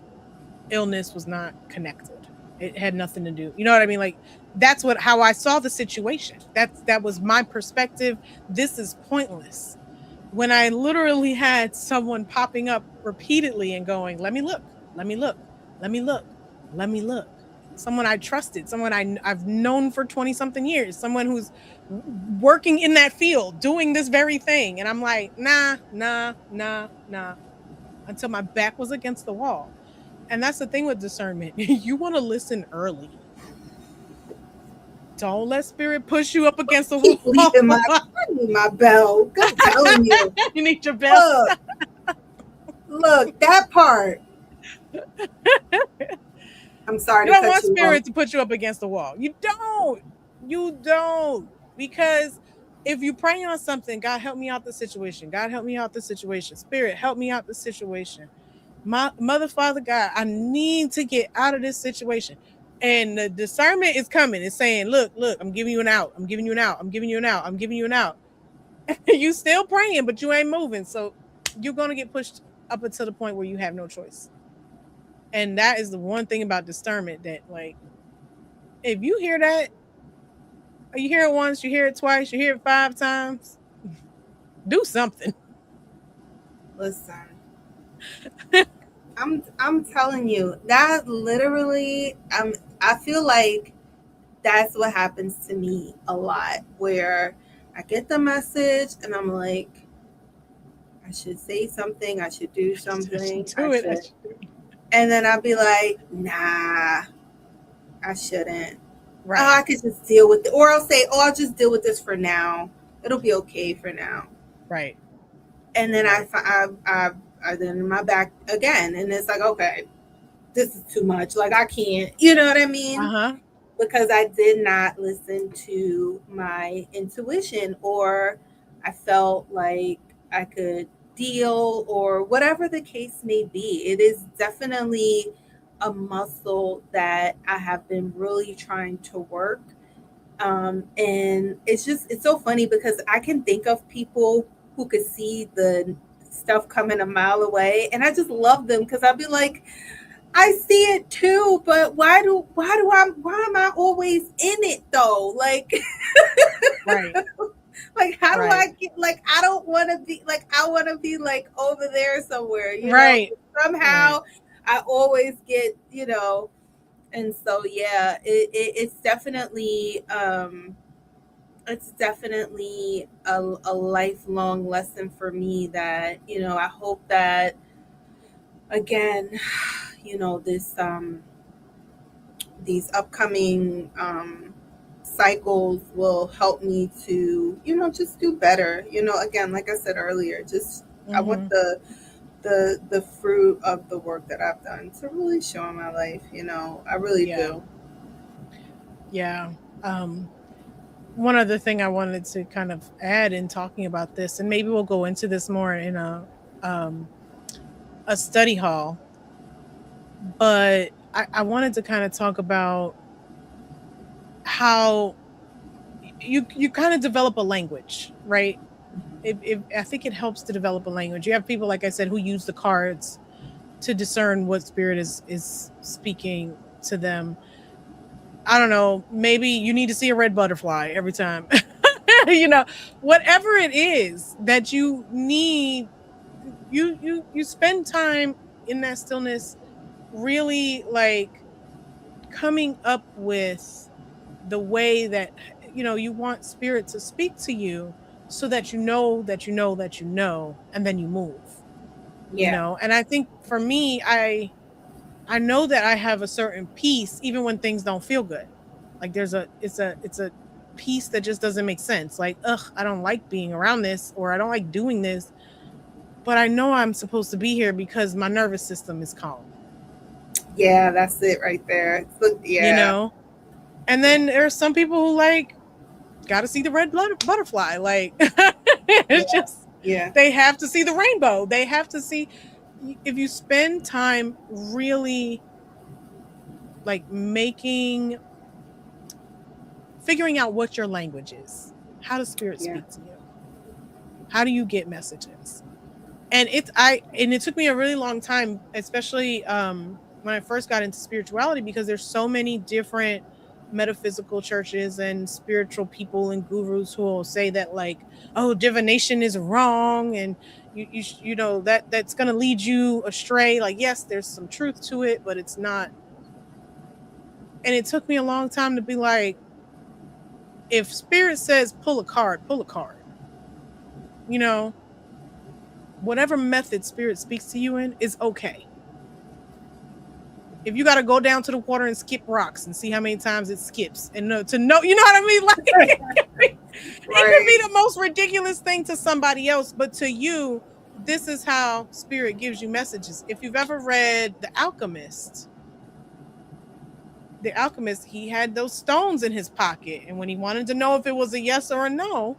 [SPEAKER 1] illness was not connected. It had nothing to do. You know what I mean? Like that's how I saw the situation. That was my perspective. This is pointless. When I literally had someone popping up repeatedly and going, "Let me look. Let me look. Let me look. Let me look." Someone I trusted, someone I've known for 20 something years, someone who's working in that field, doing this very thing. And I'm like, nah, nah, nah, nah, until my back was against the wall. And that's the thing with discernment. You want to listen early. Don't let spirit push you up against the
[SPEAKER 2] Keep
[SPEAKER 1] wall.
[SPEAKER 2] leaving I need my bell. I'm telling you.
[SPEAKER 1] You need your bell.
[SPEAKER 2] Look, look, that part. I'm sorry
[SPEAKER 1] You
[SPEAKER 2] to
[SPEAKER 1] don't
[SPEAKER 2] cut
[SPEAKER 1] want
[SPEAKER 2] you off.
[SPEAKER 1] spirit to put you up against the wall. You don't. You don't. Because if you pray on something, God help me out the situation. God help me out the situation. Spirit, help me out the situation. My mother, father, God, I need to get out of this situation. And the discernment is coming. It's saying, look, look, I'm giving you an out. I'm giving you an out. I'm giving you an out. I'm giving you an out. You still praying, but you ain't moving. So you're going to get pushed up until the point where you have no choice. And that is the one thing about discernment that, like, if you hear that, you hear it once, you hear it twice, you hear it 5 times, do something.
[SPEAKER 2] Listen, I'm telling you that literally. I feel like that's what happens to me a lot, where I get the message and I'm like, I should say something, I should do something, I
[SPEAKER 1] Do it.
[SPEAKER 2] should, and then I'll be like, nah, I shouldn't.
[SPEAKER 1] Right.
[SPEAKER 2] Oh, I could just deal with it. Or I'll say, oh, I'll just deal with this for now. It'll be okay for now.
[SPEAKER 1] Right.
[SPEAKER 2] And then
[SPEAKER 1] right.
[SPEAKER 2] I then in my back again. And it's like, okay, this is too much. Like, I can't, you know what I mean?
[SPEAKER 1] Uh-huh.
[SPEAKER 2] Because I did not listen to my intuition, or I felt like I could deal, or whatever the case may be. It is definitely a muscle that I have been really trying to work. And it's so funny because I can think of people who could see the stuff coming a mile away, and I just love them because I'd be like, I see it too, but why am I always in it though? Like,
[SPEAKER 1] Right.
[SPEAKER 2] like how do
[SPEAKER 1] Right.
[SPEAKER 2] I get, like, I don't want to be like, I want to be like over there somewhere,
[SPEAKER 1] Right. Right.
[SPEAKER 2] somehow I always get, and so yeah, it's definitely a lifelong lesson for me that, I hope that, again, this these upcoming cycles will help me to, just do better. Again, like I said earlier, just I want
[SPEAKER 1] Mm-hmm.
[SPEAKER 2] the fruit of the work that I've done to really show in my life. I really
[SPEAKER 1] Yeah.
[SPEAKER 2] do.
[SPEAKER 1] Yeah. Um, One other thing I wanted to kind of add in talking about this, and maybe we'll go into this more in um a study hall, but I wanted to kind of talk about how you kind of develop a language, right? I think it helps to develop a language. You have people, like I said, who use the cards to discern what spirit is speaking to them. I don't know, maybe you need to see a red butterfly every time. you know, whatever it is that you need, you spend time in that stillness, really like coming up with the way that you want spirit to speak to you, so that you know that you know that you know, and then you move.
[SPEAKER 2] Yeah.
[SPEAKER 1] And I think for me, I know that I have a certain peace even when things don't feel good. Like it's a peace that just doesn't make sense. Like, ugh, I don't like being around this, or I don't like doing this, but I know I'm supposed to be here because my nervous system is calm.
[SPEAKER 2] Yeah, that's it right there. So,
[SPEAKER 1] You
[SPEAKER 2] yeah.
[SPEAKER 1] know? And then there's some people who like got to see the red butterfly. Like it's
[SPEAKER 2] Yeah.
[SPEAKER 1] just
[SPEAKER 2] Yeah.
[SPEAKER 1] they have to see the rainbow. They have to see, if you spend time really like figuring out what your language is. How does spirit
[SPEAKER 2] Yeah.
[SPEAKER 1] speak to you? How do you get messages? And it took me a really long time, especially when I first got into spirituality, because there's so many different metaphysical churches and spiritual people and gurus who will say that, like, oh, divination is wrong, and you know that that's going to lead you astray. Like, yes, there's some truth to it, but it's not. And it took me a long time to be like, if spirit says pull a card, pull a card. You know, whatever method spirit speaks to you in is okay. If you got to go down to the water and skip rocks and see how many times it skips, and to know, you know what I mean? Like, it could be the most ridiculous thing to somebody else, but to you, this is how spirit gives you messages. If you've ever read The Alchemist, he had those stones in his pocket, and when he wanted to know if it was a yes or a no,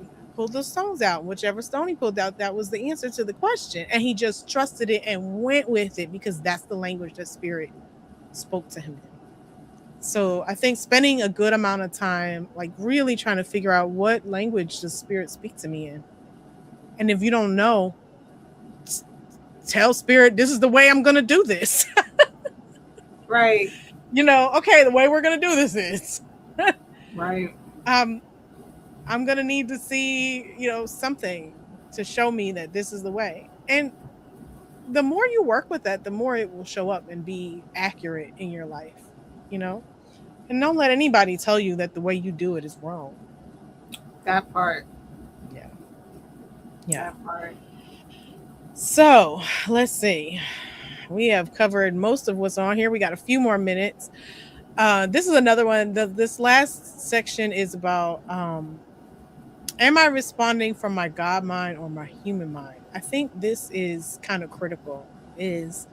[SPEAKER 1] he pulled those stones out. Whichever stone he pulled out, that was the answer to the question, and he just trusted it and went with it because that's the language that spirit spoke to him in. So I think spending a good amount of time, like, really trying to figure out what language does spirit speak to me in. And if you don't know, tell spirit, this is the way I'm going to do this.
[SPEAKER 2] Right.
[SPEAKER 1] You know, okay, the way we're going to do this is.
[SPEAKER 2] Right.
[SPEAKER 1] I'm going to need to see, you know, something to show me that this is the way. And the more you work with that, the more it will show up and be accurate in your life, you know? And don't let anybody tell you that the way you do it is wrong.
[SPEAKER 2] That part.
[SPEAKER 1] Yeah. Yeah.
[SPEAKER 2] That part.
[SPEAKER 1] So let's see. We have covered most of what's on here. We got a few more minutes. This is another one. This last section is about am I responding from my God mind or my human mind? I think this is kind of critical. Is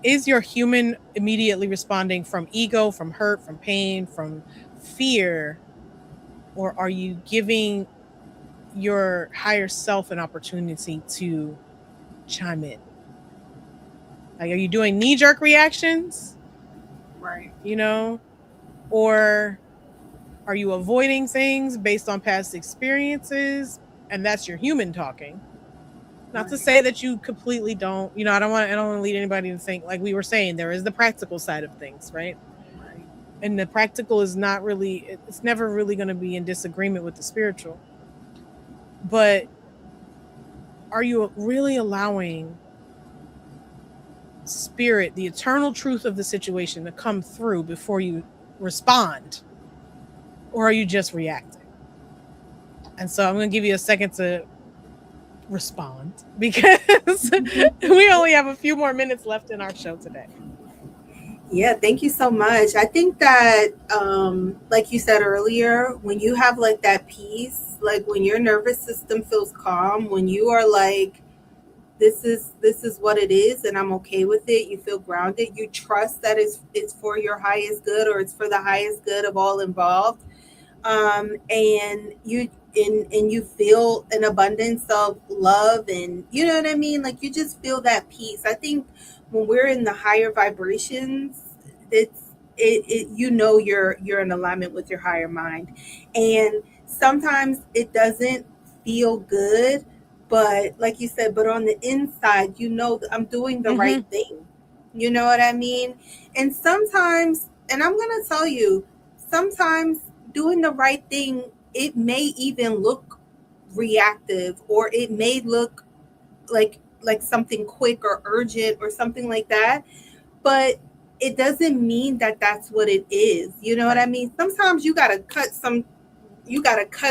[SPEAKER 1] your human immediately responding from ego, from hurt, from pain, from fear, or are you giving your higher self an opportunity to chime in? Like, are you doing knee-jerk reactions?
[SPEAKER 2] Right.
[SPEAKER 1] You know? Or are you avoiding things based on past experiences? And that's your human talking. Not to say that you completely don't, you know, I don't want to lead anybody to think, like we were saying, there is the practical side of things, right?
[SPEAKER 2] Right.
[SPEAKER 1] And the practical is not really, it's never really going to be in disagreement with the spiritual. But are you really allowing spirit, the eternal truth of the situation, to come through before you respond? Or are you just reacting? And so I'm going to give you a second to respond because we only have a few more minutes left in our show today.
[SPEAKER 2] Yeah, thank you so much. I think that, like you said earlier, when you have like that peace, like when your nervous system feels calm, when you are like, this is what it is, and I'm okay with it. You feel grounded. You trust that it's for your highest good, or it's for the highest good of all involved. And you feel an abundance of love, and you know what I mean. Like you just feel that peace. I think when we're in the higher vibrations, you know you're in alignment with your higher mind, and sometimes it doesn't feel good. But like you said, but on the inside, you know that I'm doing the right thing. You know what I mean? And sometimes, and I'm going to tell you, sometimes doing the right thing, it may even look reactive, or it may look like something quick or urgent or something like that. But it doesn't mean that that's what it is. You know what I mean? Sometimes you got to cut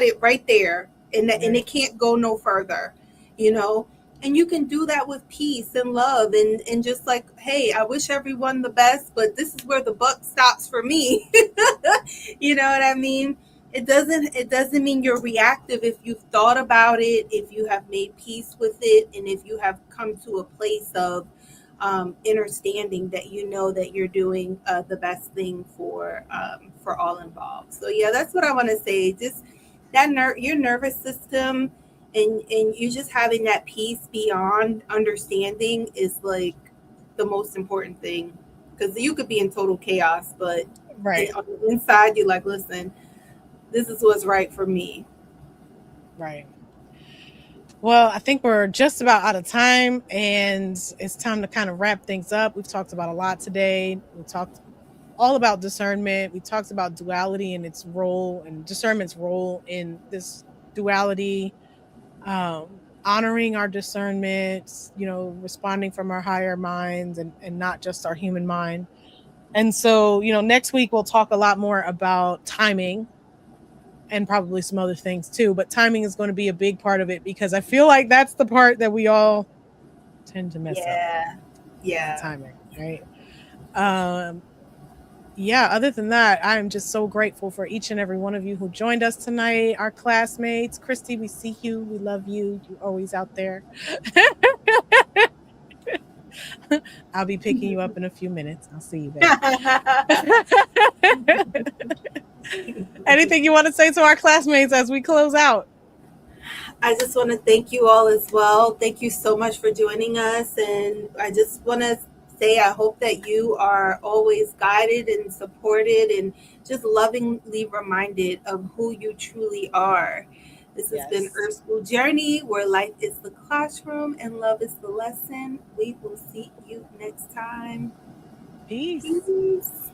[SPEAKER 2] it right there, and it can't go no further. You know, and you can do that with peace and love, and just like, hey, I wish everyone the best, but this is where the buck stops for me. You know what I mean? It doesn't mean you're reactive if you've thought about it, if you have made peace with it, and if you have come to a place of understanding that you know that you're doing the best thing for all involved. So yeah, that's what I want to say. Just that your nervous system, and you just having that peace beyond understanding is like the most important thing, because you could be in total chaos, but on the inside you're like, listen, this is what's right for me.
[SPEAKER 1] Right. Well, I think we're just about out of time and it's time to kind of wrap things up. We've talked about a lot today. We talked all about discernment. We talked about duality and its role and discernment's role in this duality, honoring our discernment, responding from our higher minds and not just our human mind. And so, next week we'll talk a lot more about timing and probably some other things too. But timing is going to be a big part of it because I feel like that's the part that we all tend to mess up.
[SPEAKER 2] Yeah.
[SPEAKER 1] It's the
[SPEAKER 2] Yeah.
[SPEAKER 1] timing, right?
[SPEAKER 2] For sure.
[SPEAKER 1] Um, yeah, other than that, I am just so grateful for each and every one of you who joined us tonight, our classmates. Christy, we see you. We love you. You're always out there. I'll be picking you up in a few minutes. I'll see you there. Anything you want to say to our classmates as we close out?
[SPEAKER 2] I just want to thank you all as well. Thank you so much for joining us. And I just want to say, I hope that you are always guided and supported and just lovingly reminded of who you truly are. This has been
[SPEAKER 1] Yes.
[SPEAKER 2] Earth School Journey, where life is the classroom and love is the lesson. We will see you next time.
[SPEAKER 1] Peace.
[SPEAKER 2] Peace.